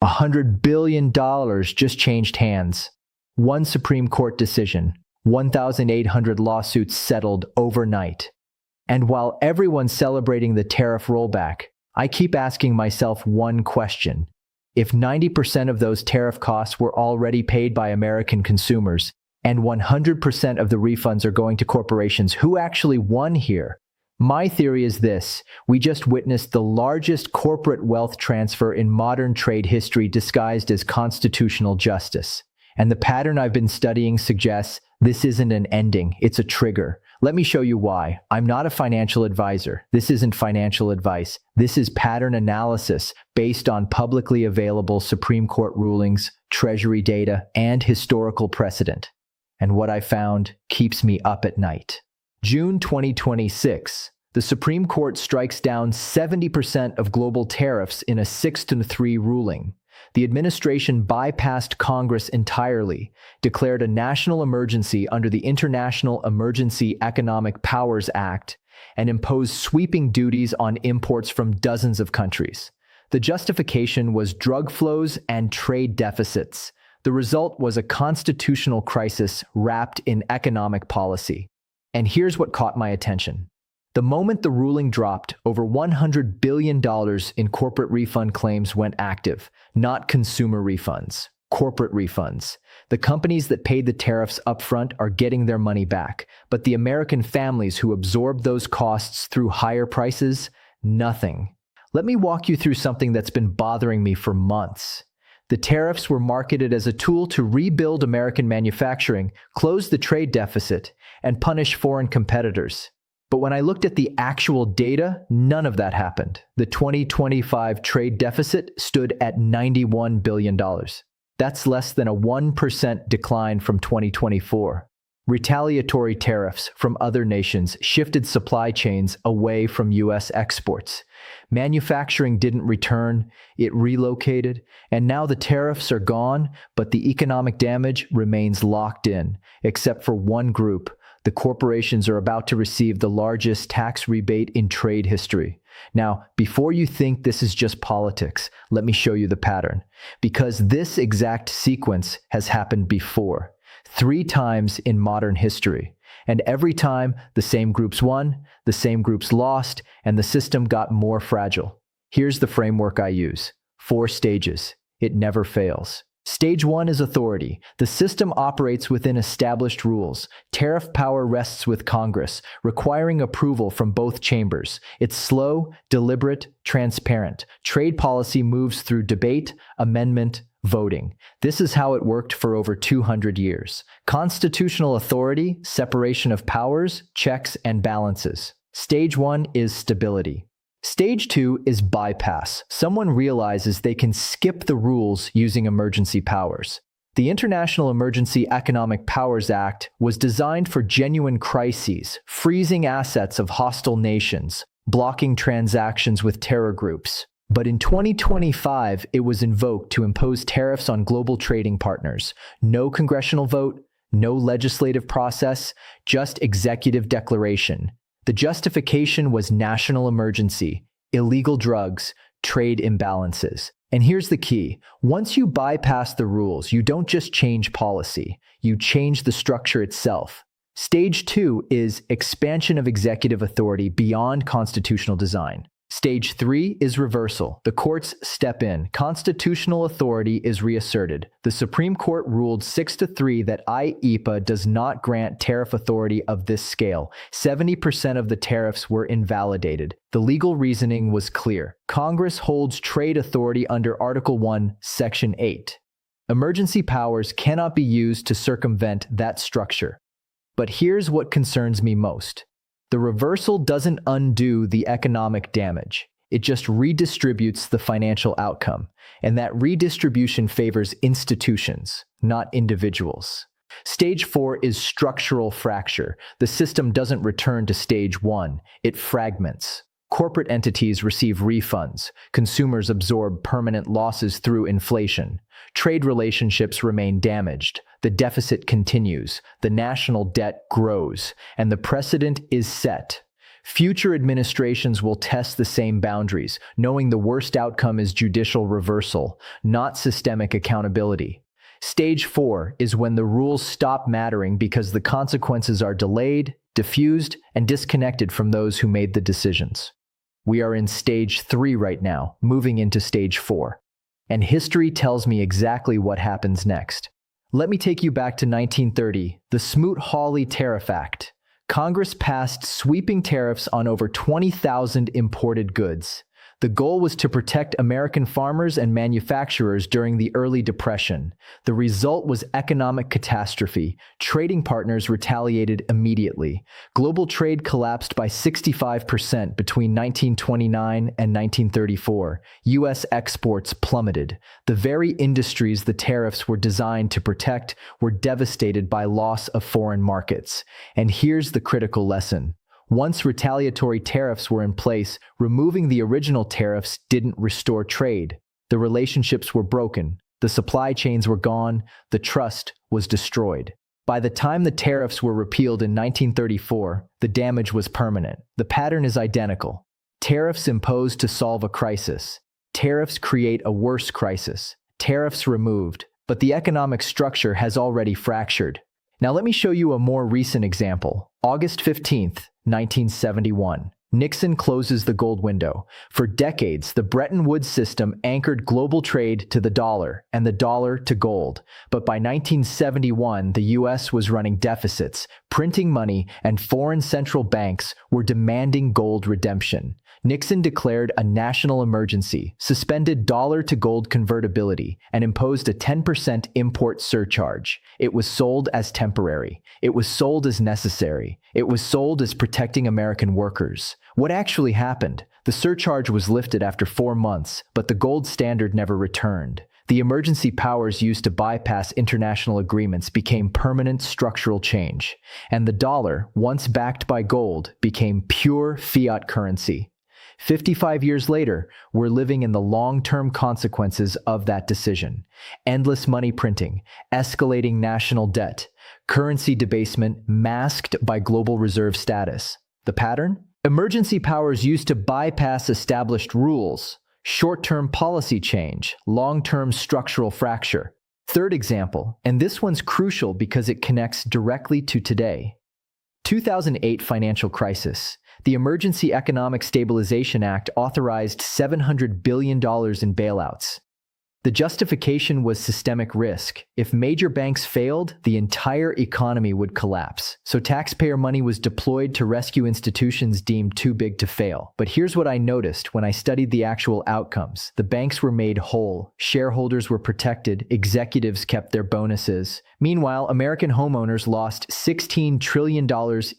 $100 billion just changed hands. One Supreme Court decision, 1,800 lawsuits settled overnight. And while everyone's celebrating the tariff rollback, I keep asking myself one question. If 90% of those tariff costs were already paid by American consumers, and 100% of the refunds are going to corporations, who actually won here? My theory is this: we just witnessed the largest corporate wealth transfer in modern trade history disguised as constitutional justice. And the pattern I've been studying suggests this isn't an ending, it's a trigger. Let me show you why. I'm not a financial advisor. This isn't financial advice. This is pattern analysis based on publicly available Supreme Court rulings, Treasury data, and historical precedent. And what I found keeps me up at night. June 2026, the Supreme Court strikes down 70% of global tariffs in a 6-3 ruling. The administration bypassed Congress entirely, declared a national emergency under the International Emergency Economic Powers Act, and imposed sweeping duties on imports from dozens of countries. The justification was drug flows and trade deficits. The result was a constitutional crisis wrapped in economic policy. And here's what caught my attention. The moment the ruling dropped, over $100 billion in corporate refund claims went active, not consumer refunds, corporate refunds. The companies that paid the tariffs upfront are getting their money back, but the American families who absorbed those costs through higher prices, nothing. Let me walk you through something that's been bothering me for months. The tariffs were marketed as a tool to rebuild American manufacturing, close the trade deficit, and punish foreign competitors. But when I looked at the actual data, none of that happened. The 2025 trade deficit stood at $91 billion. That's less than a 1% decline from 2024. Retaliatory tariffs from other nations shifted supply chains away from U.S. exports. Manufacturing didn't return, it relocated, and now the tariffs are gone, but the economic damage remains locked in, except for one group. The corporations are about to receive the largest tax rebate in trade history. Now, before you think this is just politics, let me show you the pattern. Because this exact sequence has happened before, 3 times in modern history. And every time, the same groups won, the same groups lost, and the system got more fragile. Here's the framework I use. 4 stages. It never fails. Stage 1 is authority. The system operates within established rules. Tariff power rests with Congress, requiring approval from both chambers. It's slow, deliberate, transparent. Trade policy moves through debate, amendment, voting. This is how it worked for over 200 years. Constitutional authority, separation of powers, checks and balances. Stage 1 is stability. Stage 2 is bypass. Someone realizes they can skip the rules using emergency powers. The International Emergency Economic Powers Act was designed for genuine crises, freezing assets of hostile nations, blocking transactions with terror groups. But in 2025, it was invoked to impose tariffs on global trading partners. No congressional vote, no legislative process, just executive declaration. The justification was national emergency, illegal drugs, trade imbalances. And here's the key. Once you bypass the rules, you don't just change policy, you change the structure itself. Stage 2 is expansion of executive authority beyond constitutional design. Stage 3 is reversal. The courts step in. Constitutional authority is reasserted. The Supreme Court ruled 6-3 that IEEPA does not grant tariff authority of this scale. 70% of the tariffs were invalidated. The legal reasoning was clear. Congress holds trade authority under Article 1, Section 8. Emergency powers cannot be used to circumvent that structure. But here's what concerns me most. The reversal doesn't undo the economic damage. It just redistributes the financial outcome. And that redistribution favors institutions, not individuals. Stage 4 is structural fracture. The system doesn't return to stage 1. It fragments. Corporate entities receive refunds. Consumers absorb permanent losses through inflation. Trade relationships remain damaged. The deficit continues. The national debt grows. And the precedent is set. Future administrations will test the same boundaries, knowing the worst outcome is judicial reversal, not systemic accountability. Stage 4 is when the rules stop mattering because the consequences are delayed, diffused, and disconnected from those who made the decisions. We are in stage 3 right now, moving into stage 4. And history tells me exactly what happens next. Let me take you back to 1930, the Smoot-Hawley Tariff Act. Congress passed sweeping tariffs on over 20,000 imported goods. The goal was to protect American farmers and manufacturers during the early Depression. The result was economic catastrophe. Trading partners retaliated immediately. Global trade collapsed by 65% between 1929 and 1934. U.S. exports plummeted. The very industries the tariffs were designed to protect were devastated by loss of foreign markets. And here's the critical lesson. Once retaliatory tariffs were in place, removing the original tariffs didn't restore trade. The relationships were broken, the supply chains were gone, the trust was destroyed. By the time the tariffs were repealed in 1934, the damage was permanent. The pattern is identical. Tariffs imposed to solve a crisis. Tariffs create a worse crisis. Tariffs removed, but the economic structure has already fractured. Now let me show you a more recent example. August 15th, 1971. Nixon closes the gold window. For decades, the Bretton Woods system anchored global trade to the dollar and the dollar to gold. But by 1971, the U.S. was running deficits, printing money, and foreign central banks were demanding gold redemption. Nixon declared a national emergency, suspended dollar-to-gold convertibility, and imposed a 10% import surcharge. It was sold as temporary. It was sold as necessary. It was sold as protecting American workers. What actually happened? The surcharge was lifted after 4 months, but the gold standard never returned. The emergency powers used to bypass international agreements became permanent structural change, and the dollar, once backed by gold, became pure fiat currency. 55 years later, we're living in the long-term consequences of that decision. Endless money printing, escalating national debt, currency debasement masked by global reserve status. The pattern? Emergency powers used to bypass established rules. Short-term policy change, long-term structural fracture. Third example, and this one's crucial because it connects directly to today. 2008 financial crisis. The Emergency Economic Stabilization Act authorized $700 billion in bailouts. The justification was systemic risk. If major banks failed, the entire economy would collapse. So taxpayer money was deployed to rescue institutions deemed too big to fail. But here's what I noticed when I studied the actual outcomes. The banks were made whole, shareholders were protected, executives kept their bonuses. Meanwhile, American homeowners lost $16 trillion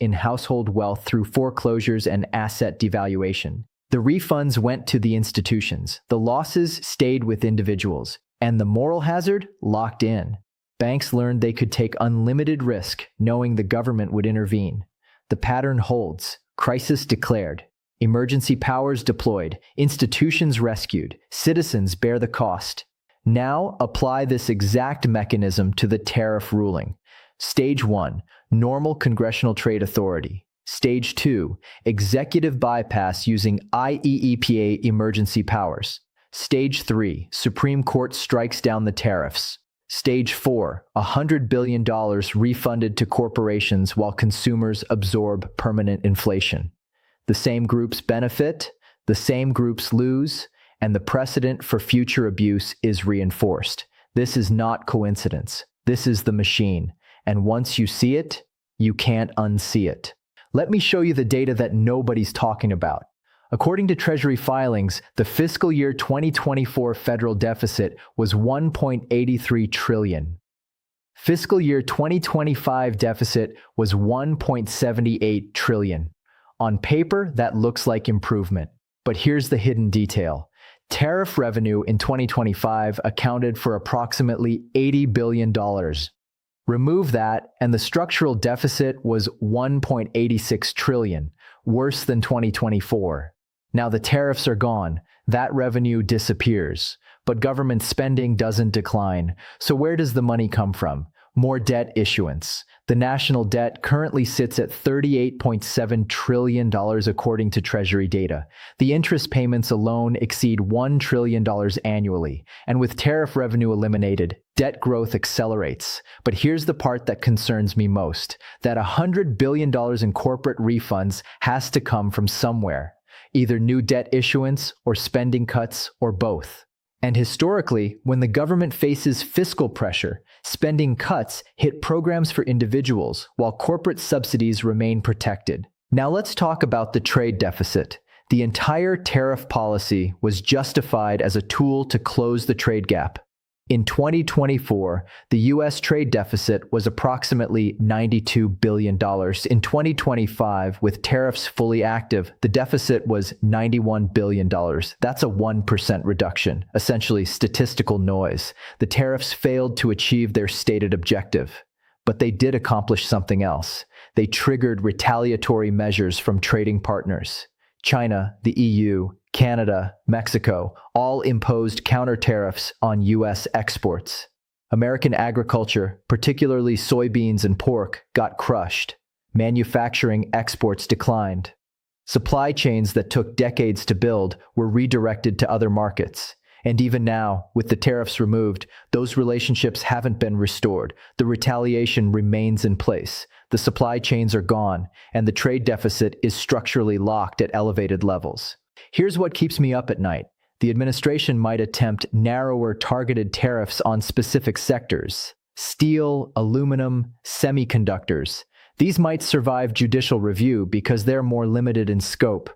in household wealth through foreclosures and asset devaluation. The refunds went to the institutions, the losses stayed with individuals, and the moral hazard locked in. Banks learned they could take unlimited risk, knowing the government would intervene. The pattern holds. Crisis declared. Emergency powers deployed. Institutions rescued. Citizens bear the cost. Now apply this exact mechanism to the tariff ruling. Stage 1. Normal congressional trade authority. Stage 2, executive bypass using IEEPA emergency powers. Stage 3, Supreme Court strikes down the tariffs. Stage 4, $100 billion refunded to corporations while consumers absorb permanent inflation. The same groups benefit, the same groups lose, and the precedent for future abuse is reinforced. This is not coincidence. This is the machine. And once you see it, you can't unsee it. Let me show you the data that nobody's talking about. According to Treasury filings, the fiscal year 2024 federal deficit was $1.83 trillion. Fiscal year 2025 deficit was $1.78 trillion. On paper, that looks like improvement. But here's the hidden detail. Tariff revenue in 2025 accounted for approximately $80 billion. Remove that, and the structural deficit was $1.86 trillion, worse than 2024. Now the tariffs are gone, that revenue disappears, but government spending doesn't decline. So where does the money come from? More debt issuance. The national debt currently sits at $38.7 trillion according to Treasury data. The interest payments alone exceed $1 trillion annually, and with tariff revenue eliminated, debt growth accelerates. But here's the part that concerns me most, that $100 billion in corporate refunds has to come from somewhere, either new debt issuance or spending cuts or both. And historically, when the government faces fiscal pressure, spending cuts hit programs for individuals, while corporate subsidies remain protected. Now let's talk about the trade deficit. The entire tariff policy was justified as a tool to close the trade gap. In 2024, the U.S. trade deficit was approximately $92 billion. In 2025, with tariffs fully active, the deficit was $91 billion. That's a 1% reduction, essentially statistical noise. The tariffs failed to achieve their stated objective. But they did accomplish something else. They triggered retaliatory measures from trading partners. China, the EU, Canada, Mexico, all imposed counter tariffs on U.S. exports. American agriculture, particularly soybeans and pork, got crushed. Manufacturing exports declined. Supply chains that took decades to build were redirected to other markets. And even now, with the tariffs removed, those relationships haven't been restored. The retaliation remains in place. The supply chains are gone, and the trade deficit is structurally locked at elevated levels. Here's what keeps me up at night. The administration might attempt narrower targeted tariffs on specific sectors: steel, aluminum, semiconductors. These might survive judicial review because they're more limited in scope.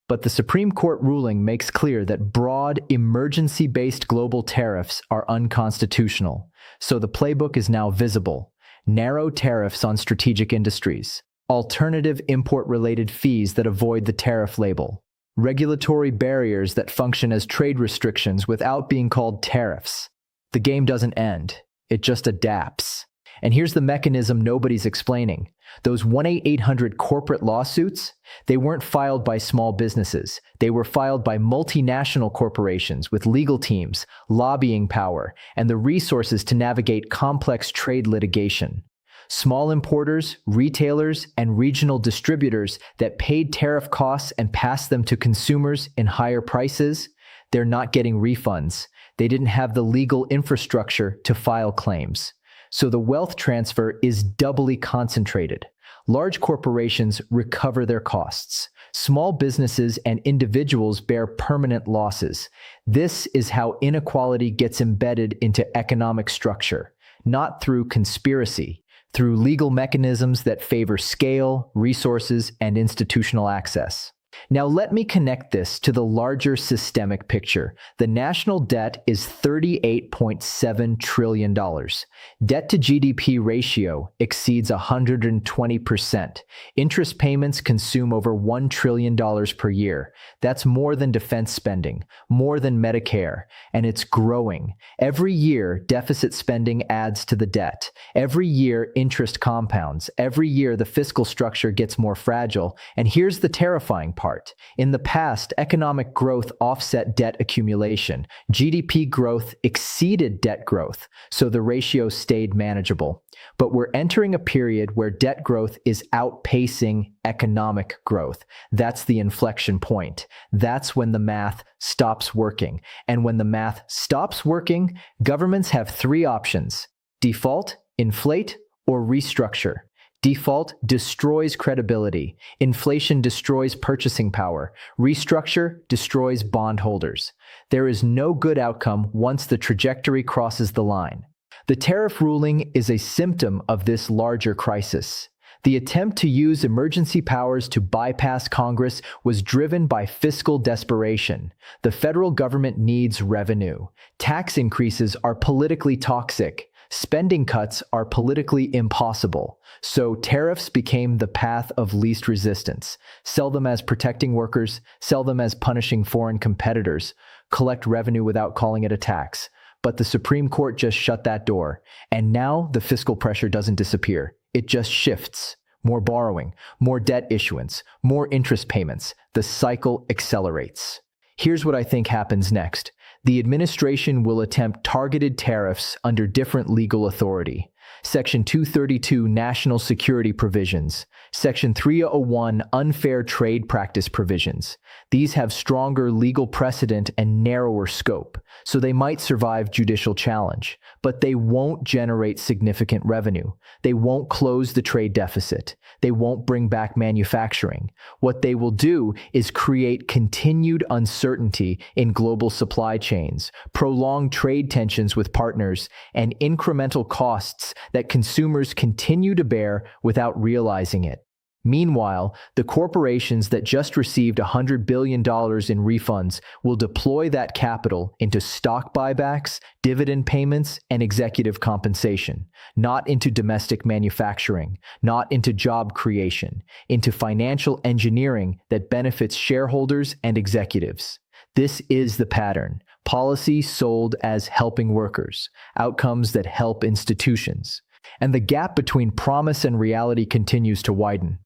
But the Supreme Court ruling makes clear that broad, emergency-based global tariffs are unconstitutional. So the playbook is now visible. Narrow tariffs on strategic industries. Alternative import-related fees that avoid the tariff label. Regulatory barriers that function as trade restrictions without being called tariffs. The game doesn't end. It just adapts. And here's the mechanism nobody's explaining. Those 1-800 corporate lawsuits, they weren't filed by small businesses. They were filed by multinational corporations with legal teams, lobbying power, and the resources to navigate complex trade litigation. Small importers, retailers, and regional distributors that paid tariff costs and passed them to consumers in higher prices, they're not getting refunds. They didn't have the legal infrastructure to file claims. So the wealth transfer is doubly concentrated. Large corporations recover their costs. Small businesses and individuals bear permanent losses. This is how inequality gets embedded into economic structure, not through conspiracy, through legal mechanisms that favor scale, resources, and institutional access. Now let me connect this to the larger systemic picture. The national debt is $38.7 trillion. Debt to GDP ratio exceeds 120%. Interest payments consume over $1 trillion per year. That's more than defense spending, more than Medicare, and it's growing. Every year, deficit spending adds to the debt. Every year, interest compounds. Every year, the fiscal structure gets more fragile. And here's the terrifying part. In the past, economic growth offset debt accumulation. GDP growth exceeded debt growth, so the ratio stayed manageable. But we're entering a period where debt growth is outpacing economic growth. That's the inflection point. That's when the math stops working. And when the math stops working, governments have three options: default, inflate, or restructure. Default destroys credibility. Inflation destroys purchasing power. Restructure destroys bondholders. There is no good outcome once the trajectory crosses the line. The tariff ruling is a symptom of this larger crisis. The attempt to use emergency powers to bypass Congress was driven by fiscal desperation. The federal government needs revenue. Tax increases are politically toxic. Spending cuts are politically impossible. So tariffs became the path of least resistance. Sell them as protecting workers, sell them as punishing foreign competitors, collect revenue without calling it a tax. But the Supreme Court just shut that door. And now the fiscal pressure doesn't disappear. It just shifts. More borrowing, more debt issuance, more interest payments. The cycle accelerates. Here's what I think happens next. The administration will attempt targeted tariffs under different legal authority. Section 232 National Security Provisions, Section 301 Unfair Trade Practice Provisions. These have stronger legal precedent and narrower scope, so they might survive judicial challenge, but they won't generate significant revenue. They won't close the trade deficit. They won't bring back manufacturing. What they will do is create continued uncertainty in global supply chains, prolong trade tensions with partners, and incremental costs that consumers continue to bear without realizing it. Meanwhile, the corporations that just received $100 billion in refunds will deploy that capital into stock buybacks, dividend payments, and executive compensation, not into domestic manufacturing, not into job creation, into financial engineering that benefits shareholders and executives. This is the pattern. Policy sold as helping workers, outcomes that help institutions. And the gap between promise and reality continues to widen.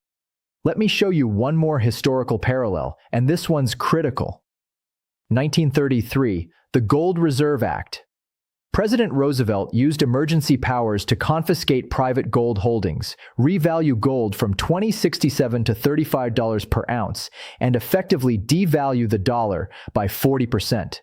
Let me show you one more historical parallel, and this one's critical. 1933, the Gold Reserve Act. President Roosevelt used emergency powers to confiscate private gold holdings, revalue gold from $20.67 to $35 per ounce, and effectively devalue the dollar by 40%.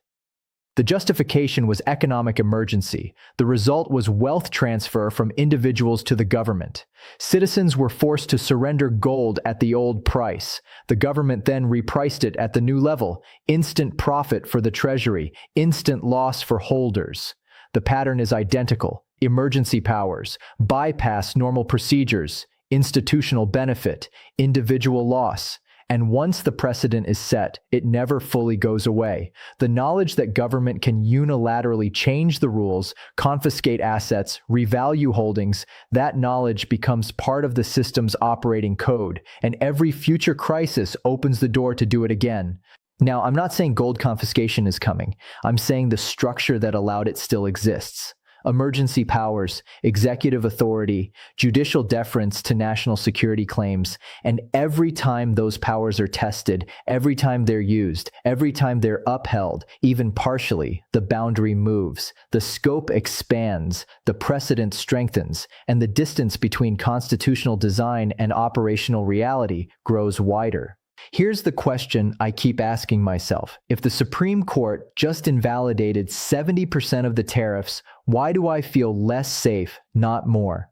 The justification was economic emergency. The result was wealth transfer from individuals to the government. Citizens were forced to surrender gold at the old price. The government then repriced it at the new level. Instant profit for the Treasury, instant loss for holders. The pattern is identical. Emergency powers, bypass normal procedures, institutional benefit, individual loss. And once the precedent is set, it never fully goes away. The knowledge that government can unilaterally change the rules, confiscate assets, revalue holdings, that knowledge becomes part of the system's operating code, and every future crisis opens the door to do it again. Now, I'm not saying gold confiscation is coming. I'm saying the structure that allowed it still exists. Emergency powers, executive authority, judicial deference to national security claims, and every time those powers are tested, every time they're used, every time they're upheld, even partially, the boundary moves, the scope expands, the precedent strengthens, and the distance between constitutional design and operational reality grows wider. Here's the question I keep asking myself. If the Supreme Court just invalidated 70% of the tariffs, why do I feel less safe, not more?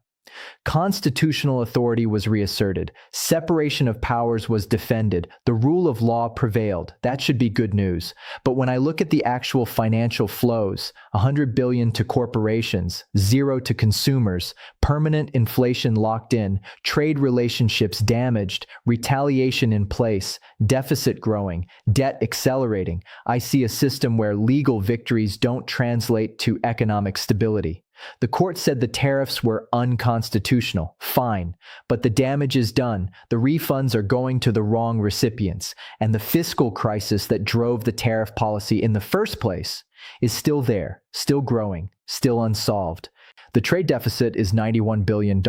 Constitutional authority was reasserted. Separation of powers was defended. The rule of law prevailed. That should be good news. But when I look at the actual financial flows, $100 billion to corporations, zero to consumers, permanent inflation locked in, trade relationships damaged, retaliation in place, deficit growing, debt accelerating, I see a system where legal victories don't translate to economic stability. The court said the tariffs were unconstitutional. Fine. But the damage is done. The refunds are going to the wrong recipients. And the fiscal crisis that drove the tariff policy in the first place is still there, still growing, still unsolved. The trade deficit is $91 billion.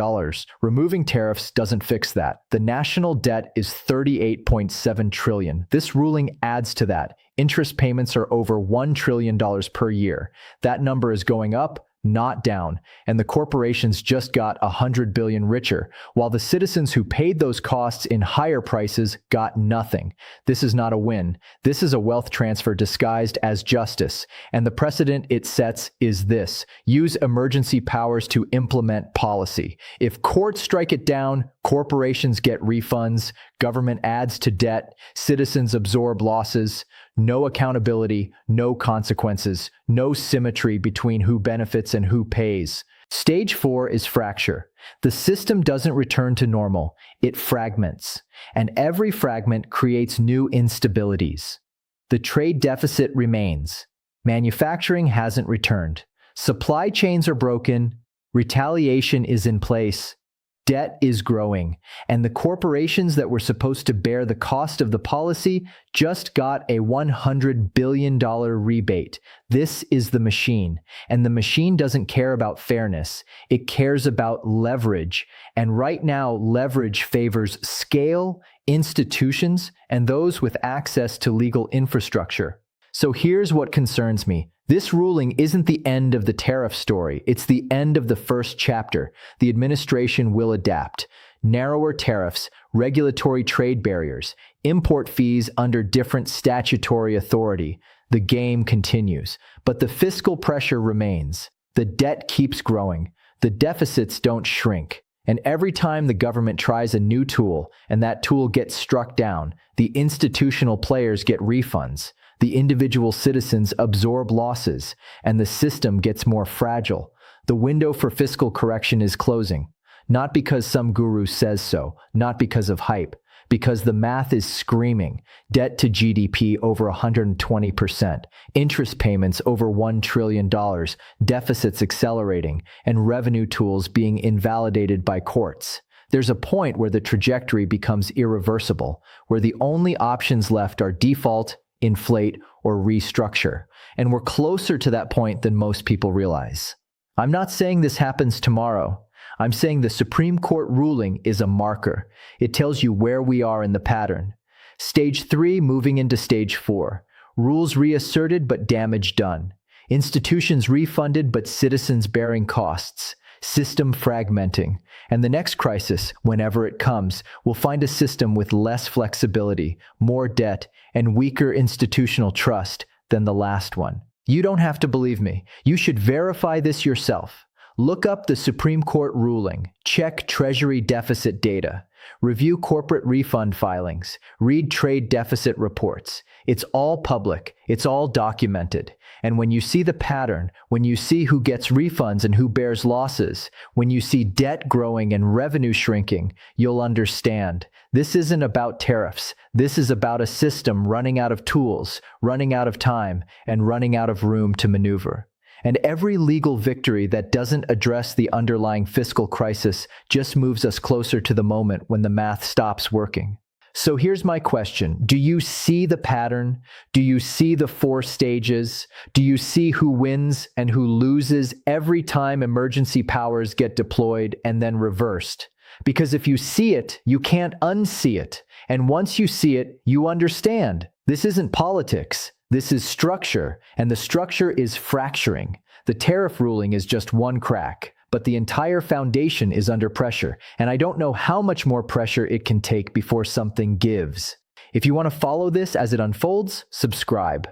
Removing tariffs doesn't fix that. The national debt is $38.7 trillion. This ruling adds to that. Interest payments are over $1 trillion per year. That number is going up, not down, and the corporations just got $100 billion richer, while the citizens who paid those costs in higher prices got nothing. This is not a win. This is a wealth transfer disguised as justice, and the precedent it sets is this: use emergency powers to implement policy. If courts strike it down, corporations get refunds, government adds to debt, citizens absorb losses. No accountability, no consequences, no symmetry between who benefits and who pays. Stage 4 is fracture. The system doesn't return to normal, it fragments. And every fragment creates new instabilities. The trade deficit remains. Manufacturing hasn't returned. Supply chains are broken. Retaliation is in place. Debt is growing, and the corporations that were supposed to bear the cost of the policy just got a $100 billion rebate. This is the machine, and the machine doesn't care about fairness. It cares about leverage, and right now leverage favors scale, institutions, and those with access to legal infrastructure. So here's what concerns me. This ruling isn't the end of the tariff story. It's the end of the first chapter. The administration will adapt. Narrower tariffs, regulatory trade barriers, import fees under different statutory authority. The game continues. But the fiscal pressure remains. The debt keeps growing. The deficits don't shrink. And every time the government tries a new tool and that tool gets struck down, the institutional players get refunds. The individual citizens absorb losses, and the system gets more fragile. The window for fiscal correction is closing. Not because some guru says so, not because of hype, because the math is screaming. Debt to GDP over 120%, interest payments over $1 trillion, deficits accelerating, and revenue tools being invalidated by courts. There's a point where the trajectory becomes irreversible, where the only options left are default, inflate, or restructure. And we're closer to that point than most people realize. I'm not saying this happens tomorrow. I'm saying the Supreme Court ruling is a marker. It tells you where we are in the pattern. Stage 3 moving into Stage 4. Rules reasserted but damage done. Institutions refunded but citizens bearing costs. System fragmenting. And the next crisis, whenever it comes, will find a system with less flexibility, more debt, and weaker institutional trust than the last one. You don't have to believe me. You should verify this yourself. Look up the Supreme Court ruling, check Treasury deficit data, review corporate refund filings, read trade deficit reports. It's all public, it's all documented. And when you see the pattern, when you see who gets refunds and who bears losses, when you see debt growing and revenue shrinking, you'll understand. This isn't about tariffs. This is about a system running out of tools, running out of time, and running out of room to maneuver. And every legal victory that doesn't address the underlying fiscal crisis just moves us closer to the moment when the math stops working. So here's my question. Do you see the pattern? Do you see the 4 stages? Do you see who wins and who loses every time emergency powers get deployed and then reversed? Because if you see it, you can't unsee it. And once you see it, you understand. This isn't politics. This is structure, and the structure is fracturing. The tariff ruling is just one crack, but the entire foundation is under pressure, and I don't know how much more pressure it can take before something gives. If you want to follow this as it unfolds, subscribe.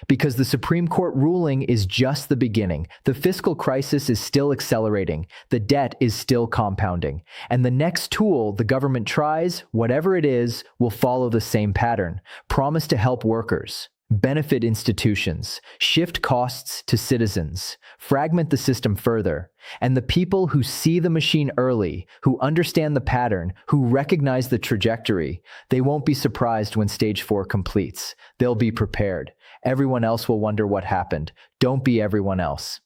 Because the Supreme Court ruling is just the beginning. The fiscal crisis is still accelerating. The debt is still compounding. And the next tool the government tries, whatever it is, will follow the same pattern. Promise to help workers. Benefit institutions, shift costs to citizens, fragment the system further, and the people who see the machine early, who understand the pattern, who recognize the trajectory, they won't be surprised when Stage 4 completes. They'll be prepared. Everyone else will wonder what happened. Don't be everyone else.